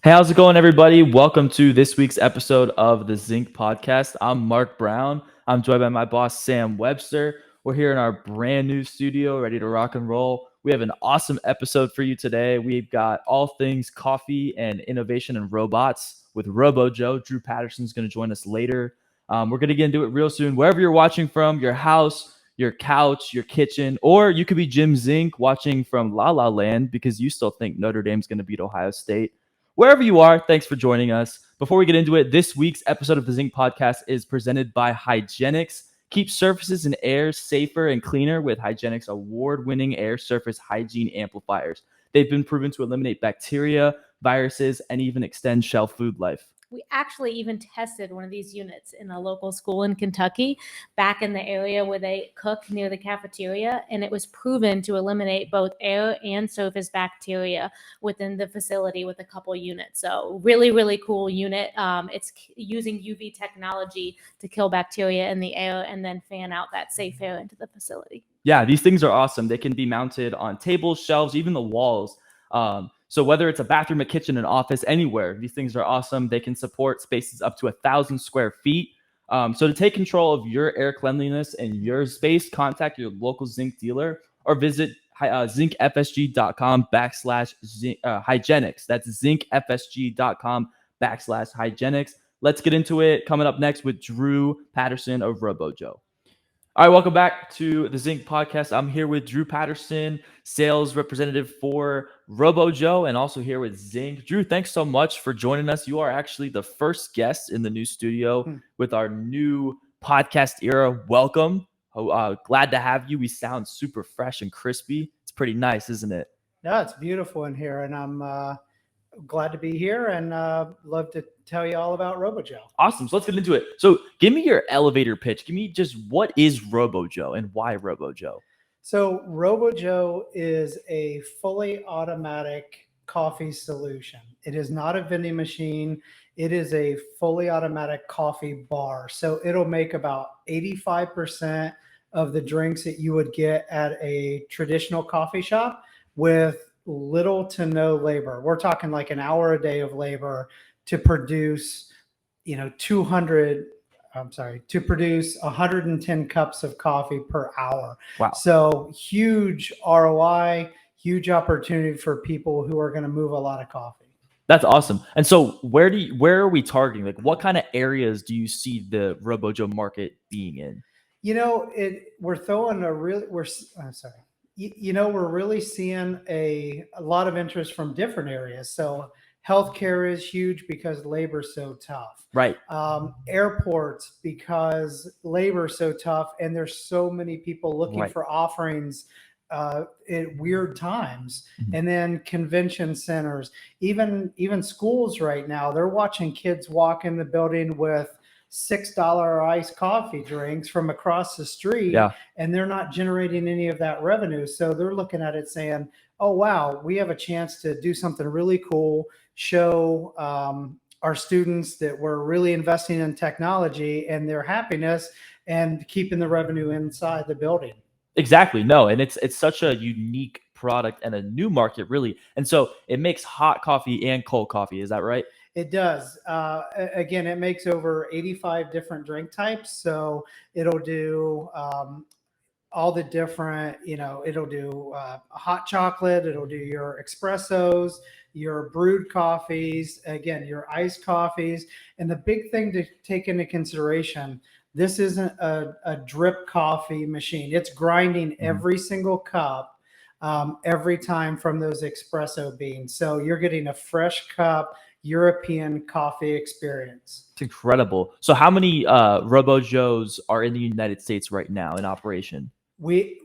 Hey, how's it going, everybody? Welcome to this week's episode of the Zink Podcast. I'm Mark Brown. I'm joined by my boss, Sam Webster. We're here in our brand new studio, ready to rock and roll. We have an awesome episode for you today. We've got all things coffee and innovation and robots with Robojo. Drew Patterson's going to join us later. We're going to get into it real soon. Wherever you're watching from, your house, your couch, your kitchen, or you could be Jim Zink watching from La La Land because you still think Notre Dame's going to beat Ohio State. Wherever you are, thanks for joining us. Before we get into it, this week's episode of the Zink Podcast is presented by Hygienics. Keep surfaces and air safer and cleaner with Hygienics award-winning air surface hygiene amplifiers. They've been proven to eliminate bacteria, viruses, and even extend shelf food life. We actually even tested one of these units in a local school in Kentucky, back in the area where they cook near the cafeteria, and it was proven to eliminate both air and surface bacteria within the facility with a couple units. So really, really cool unit. It's using UV technology to kill bacteria in the air and then fan out that safe air into the facility. Yeah, these things are awesome. They can be mounted on tables, shelves, even the walls. So whether it's a bathroom, a kitchen, an office, anywhere, these things are awesome. They can support spaces up to 1,000 square feet. So to take control of your air cleanliness and your space, contact your local Zink dealer or visit zinkfsg.com/hygienics. That's zinkfsg.com/hygienics. Let's get into it. Coming up next with Drew Patterson of Robojo. All right, welcome back to the Zink Podcast. I'm here with Drew Patterson, sales representative for Robojo, and also here with Zink. Drew, thanks so much for joining us. You are actually the first guest in the new studio with our new podcast era. Welcome. Glad to have you. We sound super fresh and crispy. It's pretty nice, isn't it? No, it's beautiful in here, and I'm glad to be here and love to tell you all about Robojo. Awesome. So let's get into it. So give me your elevator pitch. Give me just what is Robojo and why Robojo? So Robojo is a fully automatic coffee solution. It is not a vending machine. It is a fully automatic coffee bar. So it'll make about 85% of the drinks that you would get at a traditional coffee shop with little to no labor. We're talking like an hour a day of labor to produce, to produce 110 cups of coffee per hour. Wow. So huge ROI, huge opportunity for people who are going to move a lot of coffee. That's awesome. And so where are we targeting? Like what kind of areas do you see the Robojo market being in? We're really seeing a lot of interest from different areas. So healthcare is huge because labor's so tough. Right. Airports because labor's so tough, and there's so many people looking for offerings at weird times. Mm-hmm. And then convention centers, even schools right now, they're watching kids walk in the building with $6 iced coffee drinks from across the street, and they're not generating any of that revenue. So they're looking at it saying, oh, wow, we have a chance to do something really cool, show our students that we're really investing in technology and their happiness and keeping the revenue inside the building. Exactly. No, and it's such a unique product and a new market, really. And so it makes hot coffee and cold coffee. Is that right? It does. Again, it makes over 85 different drink types. So it'll do all the different, it'll do hot chocolate. It'll do your espressos, your brewed coffees, again, your iced coffees. And the big thing to take into consideration, this isn't a drip coffee machine. It's grinding every single cup every time from those espresso beans. So you're getting a fresh cup European coffee experience. It's incredible. So how many Robojos are in the United States right now in operation? One.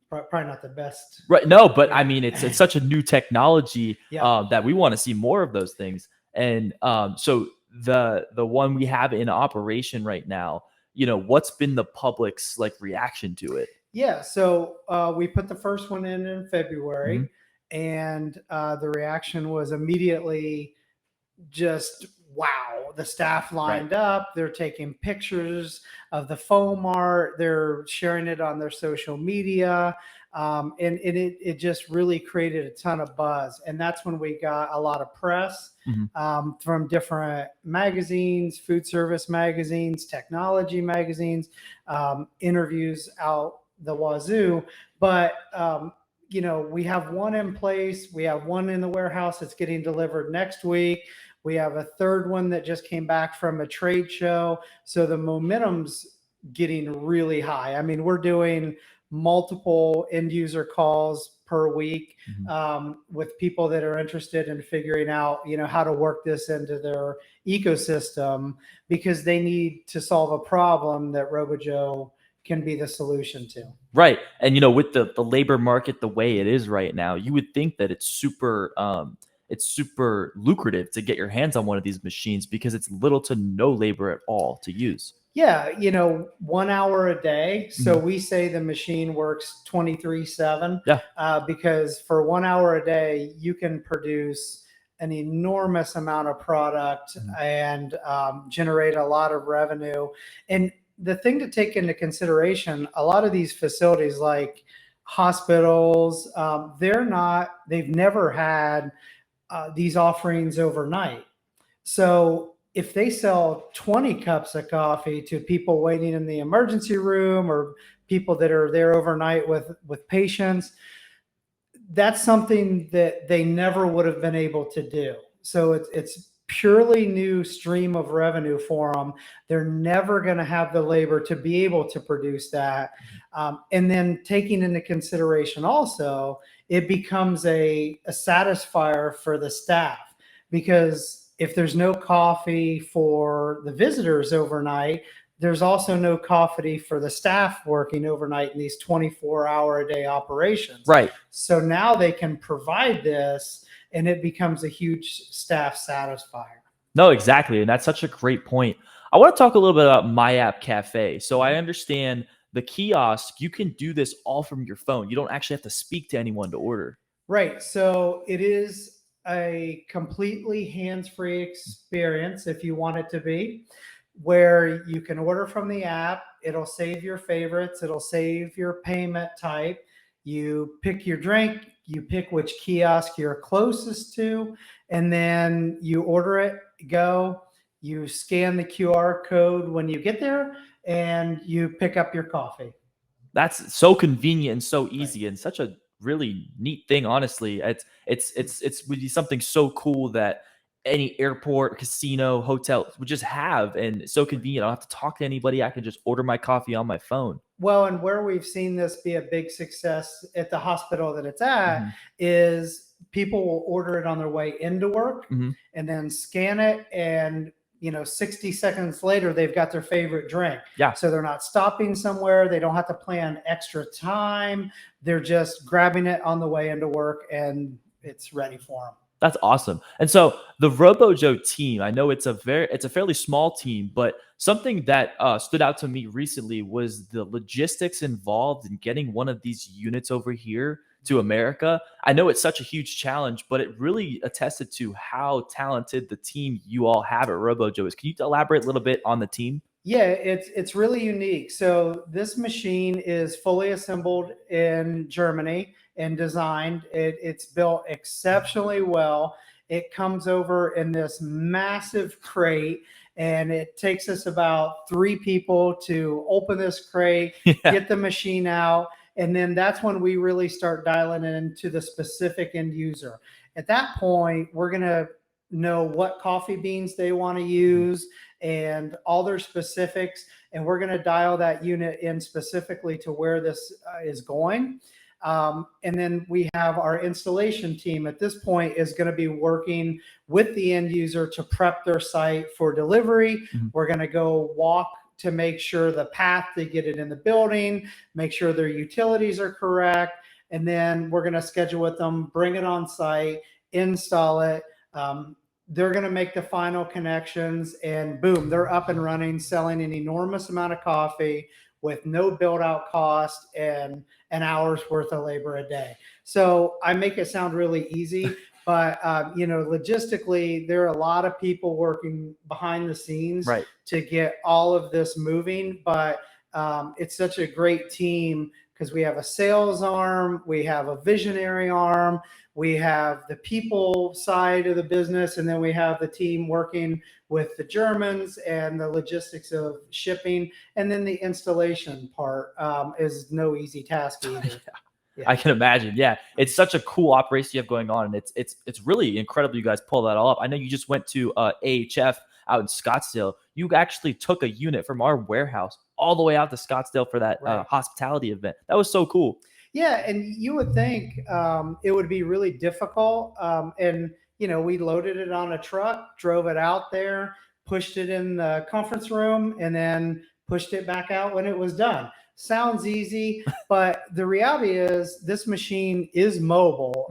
Probably not the best. Right. No, but I mean, it's such a new technology that we want to see more of those things. And so the one we have in operation right now, what's been the public's reaction to it? Yeah. So we put the first one in February. Mm-hmm. And the reaction was immediately just, wow, the staff lined up. They're taking pictures of the foam art. They're sharing it on their social media. And it just really created a ton of buzz. And that's when we got a lot of press from different magazines, food service magazines, technology magazines, interviews out the wazoo. But we have one in place. We have one in the warehouse that's getting delivered next week. We have a third one that just came back from a trade show. So the momentum's getting really high. I mean, we're doing multiple end user calls per week with people that are interested in figuring out, how to work this into their ecosystem, because they need to solve a problem that Robojo can be the solution to. Right. And, with the labor market the way it is right now, you would think that it's super lucrative to get your hands on one of these machines because it's little to no labor at all to use. Yeah, 1 hour a day. So we say the machine works 23/7. Yeah. Because for 1 hour a day, you can produce an enormous amount of product and generate a lot of revenue. And the thing to take into consideration, a lot of these facilities like hospitals, they've never had these offerings overnight. So if they sell 20 cups of coffee to people waiting in the emergency room or people that are there overnight with patients, that's something that they never would have been able to do. So it's purely new stream of revenue for them. They're never going to have the labor to be able to produce that. And then taking into consideration also, it becomes a satisfier for the staff, because if there's no coffee for the visitors overnight, there's also no coffee for the staff working overnight in these 24-hour-a-day operations. Right. So now they can provide this, and it becomes a huge staff satisfier. No, exactly. And that's such a great point. I want to talk a little bit about My App Cafe. So I understand the kiosk, you can do this all from your phone. You don't actually have to speak to anyone to order. Right. So it is a completely hands-free experience, if you want it to be, where you can order from the app. It'll save your favorites. It'll save your payment type. You pick your drink, you pick which kiosk you're closest to, and then you order it, you scan the QR code when you get there, and you pick up your coffee. That's so convenient and so easy, and such a really neat thing. Honestly, it's would be something so cool that any airport, casino, hotel would just have, and it's so convenient. I don't have to talk to anybody. I can just order my coffee on my phone. Well, and where we've seen this be a big success at the hospital that it's at is people will order it on their way into work and then scan it, and 60 seconds later, they've got their favorite drink. Yeah. So they're not stopping somewhere. They don't have to plan extra time. They're just grabbing it on the way into work, and it's ready for them. That's awesome. And so the Robojo team, I know it's a fairly small team, but something that stood out to me recently was the logistics involved in getting one of these units over here to America. I know it's such a huge challenge, but it really attested to how talented the team you all have at Robojo is. Can you elaborate a little bit on the team? Yeah, it's really unique. So this machine is fully assembled in Germany and designed. It's built exceptionally well. It comes over in this massive crate, and it takes us about 3 people to open this crate, get the machine out. And then that's when we really start dialing into the specific end user. At that point, we're going to know what coffee beans they want to use and all their specifics. And we're going to dial that unit in specifically to where this is going. And then we have our installation team at this point is going to be working with the end user to prep their site for delivery. We're going to go walk to make sure the path to get it in the building, make sure their utilities are correct. And then we're going to schedule with them, bring it on site, install it. They're going to make the final connections, and boom, they're up and running, selling an enormous amount of coffee with no build out cost and an hour's worth of labor a day. So I make it sound really easy, but logistically, there are a lot of people working behind the scenes to get all of this moving. But it's such a great team because we have a sales arm, we have a visionary arm, we have the people side of the business, and then we have the team working with the Germans and the logistics of shipping. And then the installation part is no easy task either. Yeah. I can imagine. Yeah. It's such a cool operation you have going on. And it's really incredible you guys pull that all up. I know you just went to AHF out in Scottsdale. You actually took a unit from our warehouse all the way out to Scottsdale for that hospitality event. That was so cool. Yeah. And you would think it would be really difficult. And, we loaded it on a truck, drove it out there, pushed it in the conference room, and then pushed it back out when it was done. Sounds easy, but the reality is this machine is mobile.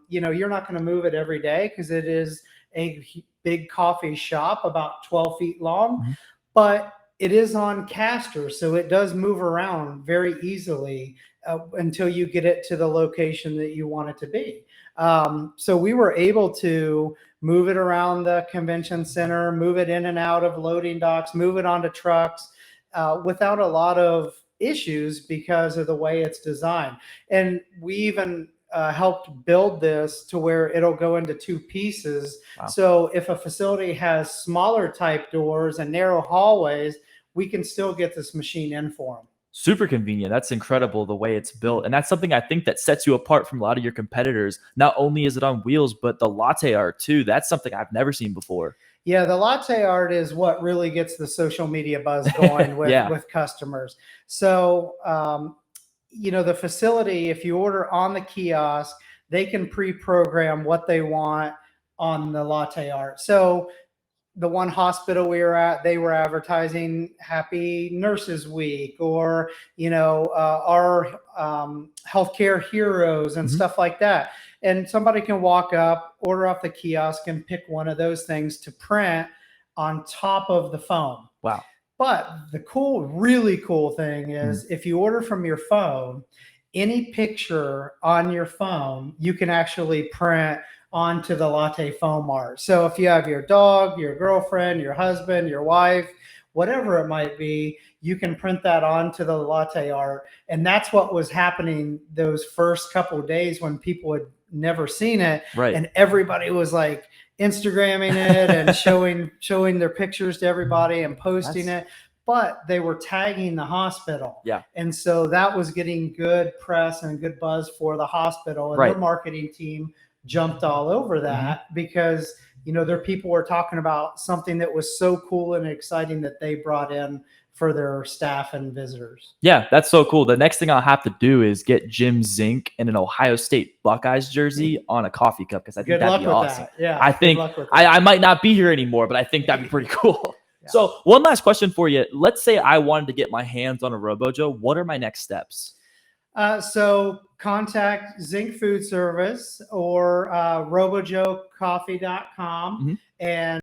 You're not going to move it every day because it is a big coffee shop about 12 feet long, but it is on casters. So it does move around very easily until you get it to the location that you want it to be. So we were able to move it around the convention center, move it in and out of loading docks, move it onto trucks without a lot of issues because of the way it's designed. And we even helped build this to where it'll go into two pieces. Wow. So if a facility has smaller type doors and narrow hallways, we can still get this machine in for them. Super convenient. That's incredible the way it's built. And that's something I think that sets you apart from a lot of your competitors. Not only is it on wheels, but the Latte Art too. That's something I've never seen before. Yeah, the Latte Art is what really gets the social media buzz going with customers. So, the facility, if you order on the kiosk, they can pre-program what they want on the Latte Art. So the one hospital we were at, they were advertising Happy Nurses Week or, our healthcare heroes and stuff like that. And somebody can walk up, order off the kiosk, and pick one of those things to print on top of the phone. Wow. But the really cool thing is if you order from your phone, any picture on your phone, you can actually print onto the Latte Foam Art. So if you have your dog, your girlfriend, your husband, your wife, whatever it might be, you can print that onto the Latte Art. And that's what was happening those first couple of days when people had never seen it. Right. And everybody was like Instagramming it and showing their pictures to everybody and posting it. But they were tagging the hospital. Yeah. And so that was getting good press and good buzz for the hospital. And their marketing team jumped all over that because, their people were talking about something that was so cool and exciting that they brought in for their staff and visitors. Yeah, that's so cool. The next thing I'll have to do is get Jim Zink in an Ohio State Buckeyes jersey on a coffee cup because I think that'd be awesome. Yeah, I think I might not be here anymore, but I think that'd be pretty cool. Yeah. So one last question for you. Let's say I wanted to get my hands on a Robojo. What are my next steps? So contact Zink Food Service or robojocoffee.com and